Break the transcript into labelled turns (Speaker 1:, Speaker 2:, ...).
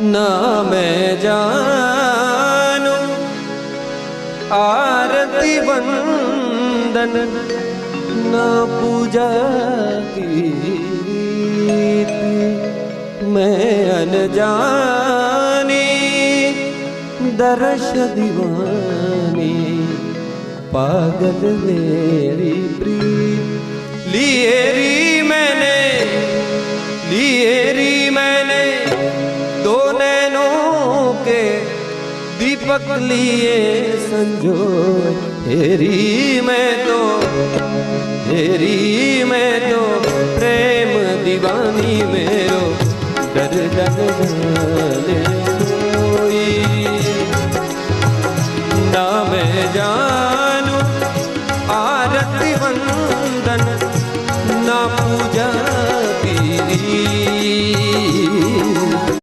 Speaker 1: ना मैं जानू आरती वंदन ना पूजा की मैं अनजानी दर्श दीवानी पागल मेरी प्रीत लिए री मैंने दो नैनों के दीपक लिए संजो हेरी मैं तो प्रेम दीवानी मेरो दर्द जाने कोई।